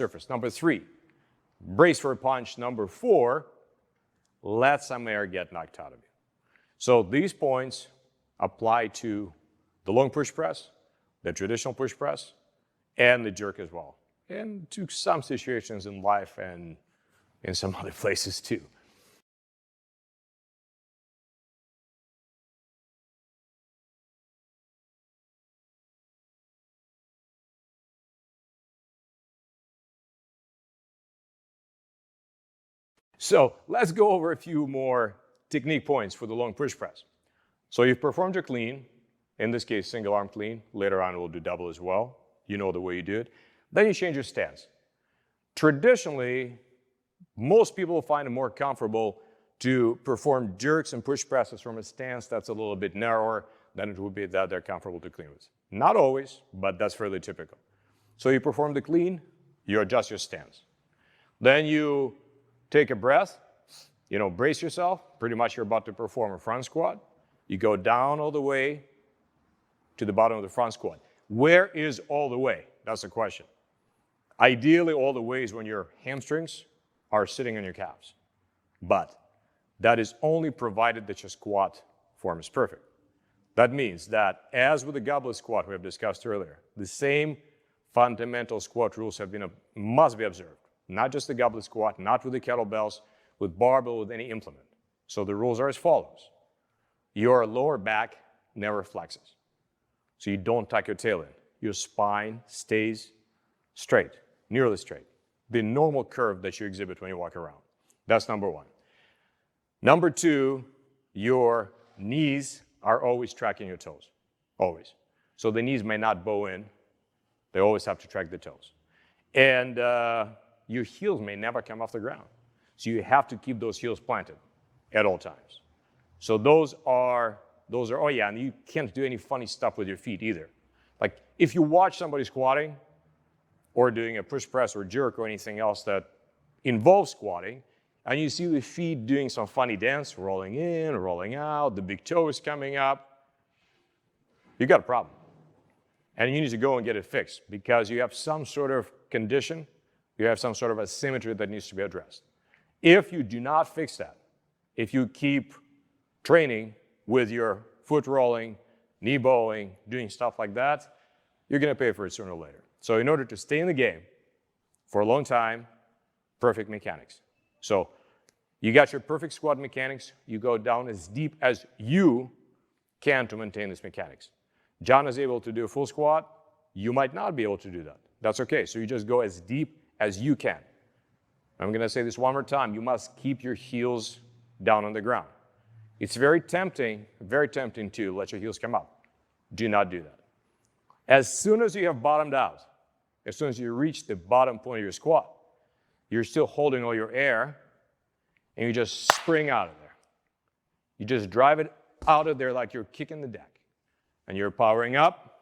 surface. Number 3, brace for a punch. Number 4, let some air get knocked out of you. So these points apply to the long push press, the traditional push press, and the jerk as well, and to some situations in life and in some other places too. So let's go over a few more technique points for the long push press. So you've performed your clean, in this case single arm clean, later on we'll do double as well. You know the way you do it. Then you change your stance. Traditionally, most people find it more comfortable to perform jerks and push presses from a stance that's a little bit narrower than it would be that they're comfortable to clean with. Not always, but that's fairly typical. So you perform the clean, you adjust your stance. Then you take a breath, brace yourself. Pretty much you're about to perform a front squat. You go down all the way to the bottom of the front squat. Where is all the way? That's the question. Ideally, all the way is when your hamstrings are sitting on your calves. But that is only provided that your squat form is perfect. That means that, as with the goblet squat we have discussed earlier, the same fundamental squat rules must be observed. Not just the goblet squat, not with the kettlebells, with barbell, with any implement. So the rules are as follows. Your lower back never flexes. So you don't tuck your tail in. Your spine stays straight, nearly straight. The normal curve that you exhibit when you walk around. That's number 1. Number 2, your knees are always tracking your toes. Always. So the knees may not bow in. They always have to track the toes. And your heels may never come off the ground. So you have to keep those heels planted at all times. So those are, oh yeah, and you can't do any funny stuff with your feet either. Like if you watch somebody squatting or doing a push press or jerk or anything else that involves squatting, and you see the feet doing some funny dance, rolling in, rolling out, the big toe is coming up, you got a problem. And you need to go and get it fixed because you have some sort of condition, you have some sort of asymmetry that needs to be addressed. If you do not fix that, if you keep training with your foot rolling, knee bowing, doing stuff like that, you're going to pay for it sooner or later. So in order to stay in the game for a long time, perfect mechanics. So you got your perfect squat mechanics, you go down as deep as you can to maintain this mechanics. John is able to do a full squat, you might not be able to do that. That's okay, so you just go as deep as you can. I'm going to say this one more time, you must keep your heels down on the ground. It's very tempting to let your heels come up. Do not do that. As soon as you have bottomed out, as soon as you reach the bottom point of your squat, you're still holding all your air, and you just spring out of there. You just drive it out of there like you're kicking the deck. And you're powering up,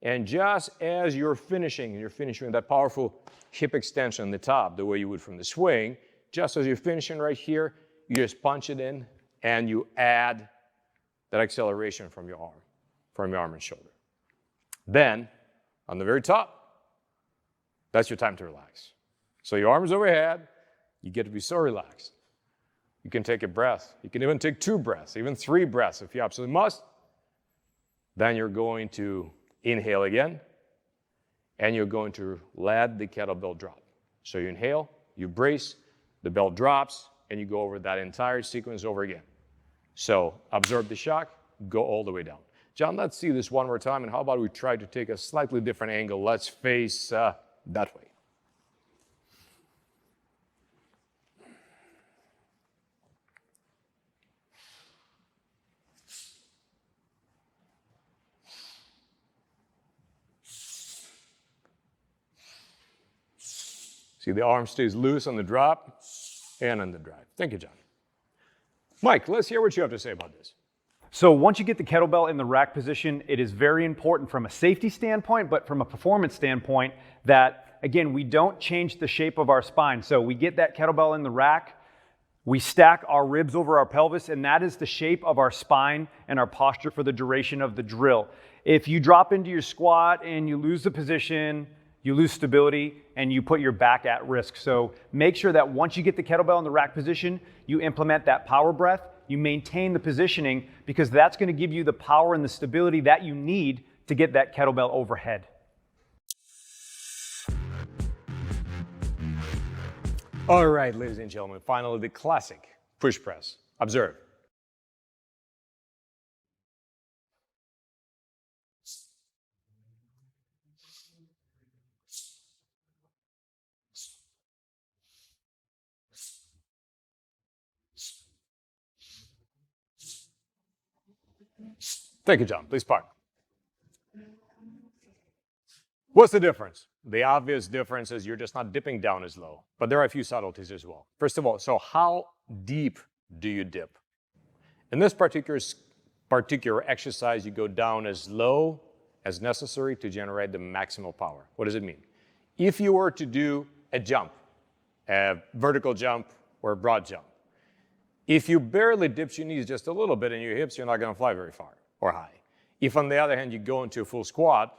and just as you're finishing that powerful hip extension on the top, the way you would from the swing, just as you're finishing right here, you just punch it in, and you add that acceleration from your arm and shoulder. Then, on the very top, that's your time to relax. So your arm is overhead, you get to be so relaxed. You can take a breath. You can even take 2 breaths, even 3 breaths if you absolutely must. Then you're going to inhale again, and you're going to let the kettlebell drop. So you inhale, you brace, the bell drops, and you go over that entire sequence over again. So absorb the shock, go all the way down. John, let's see this one more time, and how about we try to take a slightly different angle. Let's face that way. See, the arm stays loose on the drop and on the drive. Thank you, John. Mike, let's hear what you have to say about this. So once you get the kettlebell in the rack position, it is very important from a safety standpoint, but from a performance standpoint that, again, we don't change the shape of our spine. So we get that kettlebell in the rack, we stack our ribs over our pelvis, and that is the shape of our spine and our posture for the duration of the drill. If you drop into your squat and you lose the position, you lose stability, and you put your back at risk. So make sure that once you get the kettlebell in the rack position, you implement that power breath, you maintain the positioning, because that's going to give you the power and the stability that you need to get that kettlebell overhead. All right, ladies and gentlemen, finally the classic push press. Observe. Thank you, John. Please park. What's the difference? The obvious difference is you're just not dipping down as low, but there are a few subtleties as well. First of all, so how deep do you dip? In this particular exercise, you go down as low as necessary to generate the maximal power. What does it mean? If you were to do a jump, a vertical jump or a broad jump, if you barely dip your knees just a little bit in your hips, you're not going to fly very far or high. If, on the other hand, you go into a full squat,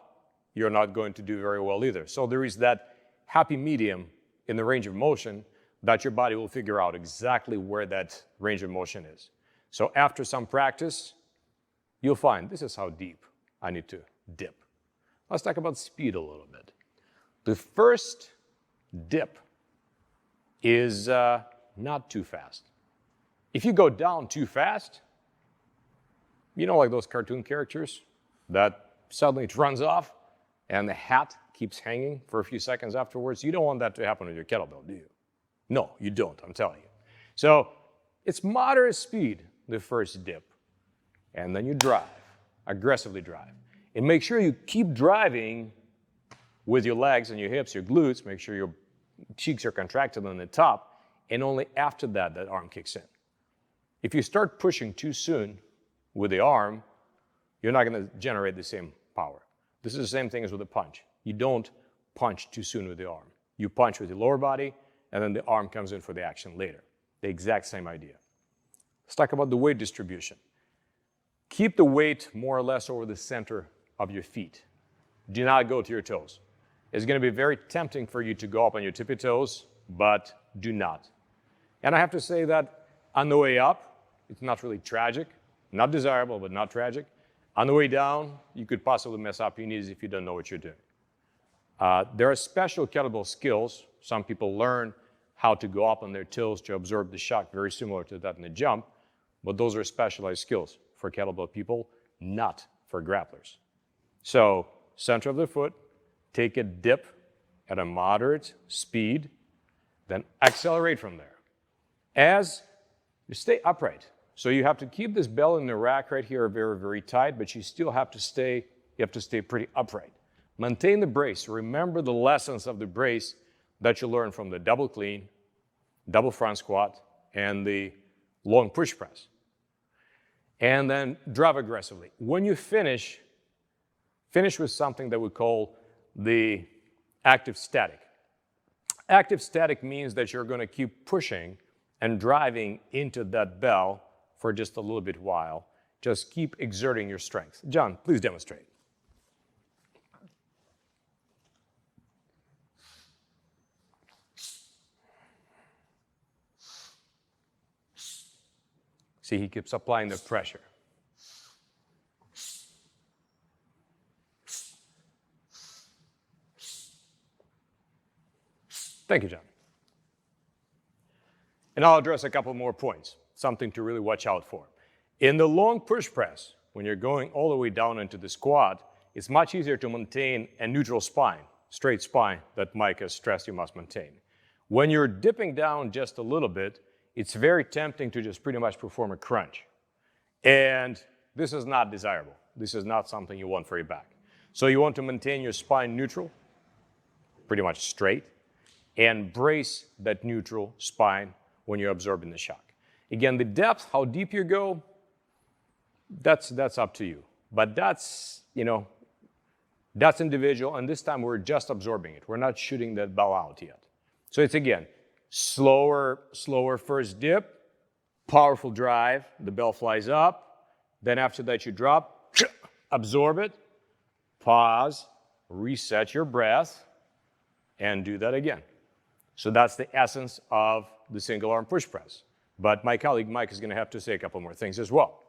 you're not going to do very well either. So there is that happy medium in the range of motion that your body will figure out exactly where that range of motion is. So after some practice, you'll find this is how deep I need to dip. Let's talk about speed a little bit. The first dip is not too fast. If you go down too fast, you know, like those cartoon characters that suddenly it runs off and the hat keeps hanging for a few seconds afterwards. You don't want that to happen with your kettlebell, do you? No, you don't, I'm telling you. So it's moderate speed, the first dip. And then you drive, aggressively drive. And make sure you keep driving with your legs and your hips, your glutes. Make sure your cheeks are contracted on the top. And only after that, that arm kicks in. If you start pushing too soon with the arm, you're not going to generate the same power. This is the same thing as with a punch. You don't punch too soon with the arm. You punch with your lower body, and then the arm comes in for the action later. The exact same idea. Let's talk about the weight distribution. Keep the weight more or less over the center of your feet. Do not go to your toes. It's going to be very tempting for you to go up on your tippy toes, but do not. And I have to say that on the way up, it's not really tragic. Not desirable, but not tragic. On the way down, you could possibly mess up your knees if you don't know what you're doing. There are special kettlebell skills. Some people learn how to go up on their toes to absorb the shock, very similar to that in the jump, but those are specialized skills for kettlebell people, not for grapplers. So, center of the foot, take a dip at a moderate speed, then accelerate from there. As you stay upright. So you have to keep this bell in the rack right here very, very tight, but you still have to stay pretty upright. Maintain the brace. Remember the lessons of the brace that you learned from the double clean, double front squat, and the long push press. And then drive aggressively. When you finish with something that we call the active static. Active static means that you're going to keep pushing and driving into that bell for just a little bit while. Just keep exerting your strength. John, please demonstrate. See, he keeps applying the pressure. Thank you, John. And I'll address a couple more points, something to really watch out for. In the long push press, when you're going all the way down into the squat, it's much easier to maintain a neutral spine, straight spine that Mike has stressed you must maintain. When you're dipping down just a little bit, it's very tempting to just pretty much perform a crunch. And this is not desirable. This is not something you want for your back. So you want to maintain your spine neutral, pretty much straight, and brace that neutral spine when you're absorbing the shock. Again, the depth, how deep you go, that's up to you. But that's individual, and this time we're just absorbing it. We're not shooting that ball out yet. So it's, again, slower first dip, powerful drive, the bell flies up, then after that you drop, absorb it, pause, reset your breath, and do that again. So that's the essence of the single arm push press. But my colleague Mike is going to have to say a couple more things as well.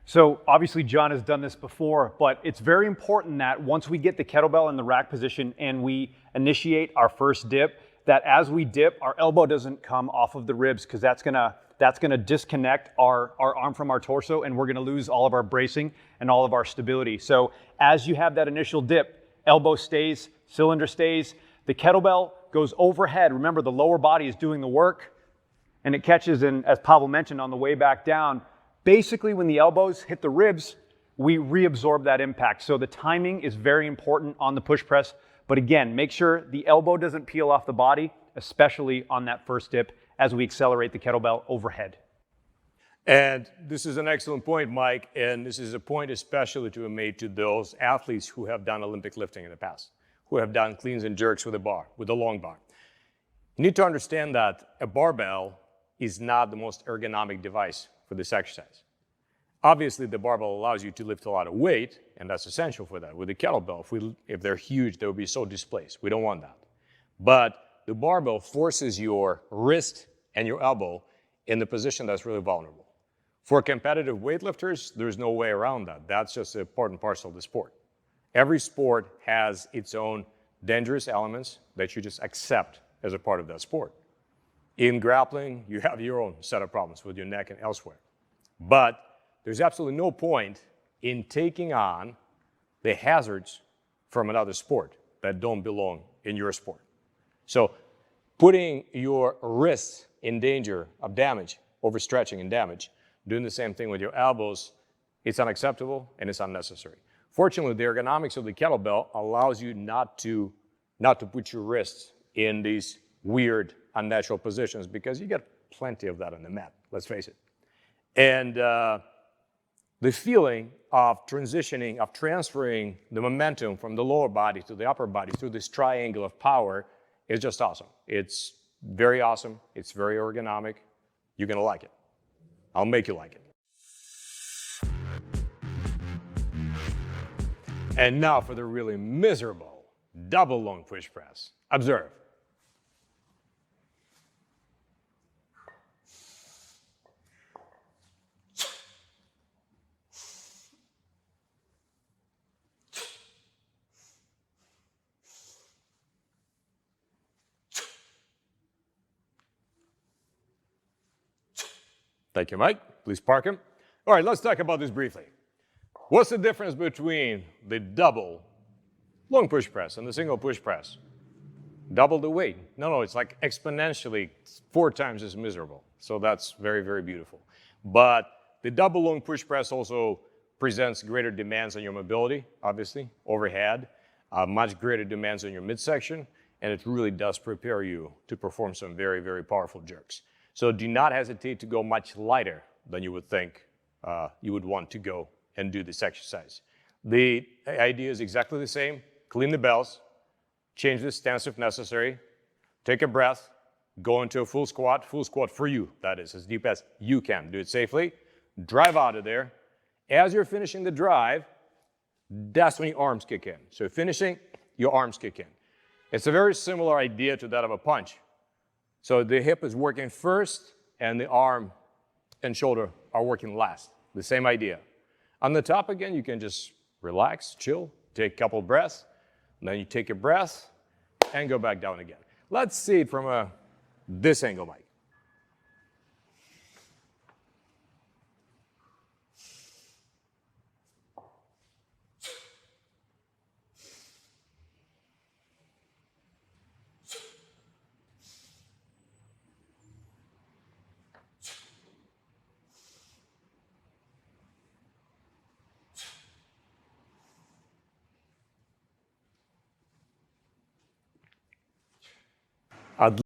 So obviously John has done this before, but it's very important that once we get the kettlebell in the rack position and we initiate our first dip, that as we dip, our elbow doesn't come off of the ribs, because that's gonna disconnect our arm from our torso, and we're gonna lose all of our bracing and all of our stability. So as you have that initial dip, elbow stays, cylinder stays, the kettlebell goes overhead. Remember, the lower body is doing the work, and it catches, and as Pavel mentioned, on the way back down, basically when the elbows hit the ribs, we reabsorb that impact. So the timing is very important on the push press. But again, make sure the elbow doesn't peel off the body, especially on that first dip as we accelerate the kettlebell overhead. And this is an excellent point, Mike, and this is a point especially to be made to those athletes who have done Olympic lifting in the past, who have done cleans and jerks with a bar, with a long bar. You need to understand that a barbell is not the most ergonomic device for this exercise. Obviously, the barbell allows you to lift a lot of weight, and that's essential for that. With the kettlebell, if they're huge, they will be so displaced. We don't want that. But the barbell forces your wrist and your elbow in the position that's really vulnerable. For competitive weightlifters, there's no way around that. That's just a part and parcel of the sport. Every sport has its own dangerous elements that you just accept as a part of that sport. In grappling, you have your own set of problems with your neck and elsewhere. But there's absolutely no point in taking on the hazards from another sport that don't belong in your sport. So putting your wrists in danger of damage, overstretching and damage, doing the same thing with your elbows, it's unacceptable and it's unnecessary. Fortunately, the ergonomics of the kettlebell allows you not to put your wrists in these weird, unnatural positions, because you get plenty of that on the mat, let's face it. And the feeling of transitioning, of transferring the momentum from the lower body to the upper body through this triangle of power is just awesome. It's very awesome. It's very ergonomic. You're going to like it. I'll make you like it. And now for the really miserable double long push press. Observe. Thank you, Mike. Please park him. All right, let's talk about this briefly. What's the difference between the double long push press and the single push press? Double the weight. No, it's like exponentially 4 times as miserable. So that's very, very beautiful. But the double long push press also presents greater demands on your mobility, obviously, overhead, much greater demands on your midsection, and it really does prepare you to perform some very, very powerful jerks. So do not hesitate to go much lighter than you would think you would want to go and do this exercise. The idea is exactly the same. Clean the bells, change the stance if necessary, take a breath, go into a full squat for you, that is, as deep as you can. Do it safely, drive out of there. As you're finishing the drive, that's when your arms kick in. So finishing, your arms kick in. It's a very similar idea to that of a punch. So the hip is working first, and the arm and shoulder are working last. The same idea. On the top again, you can just relax, chill, take a couple breaths, and then you take a breath and go back down again. Let's see it from this angle, Mike. I'd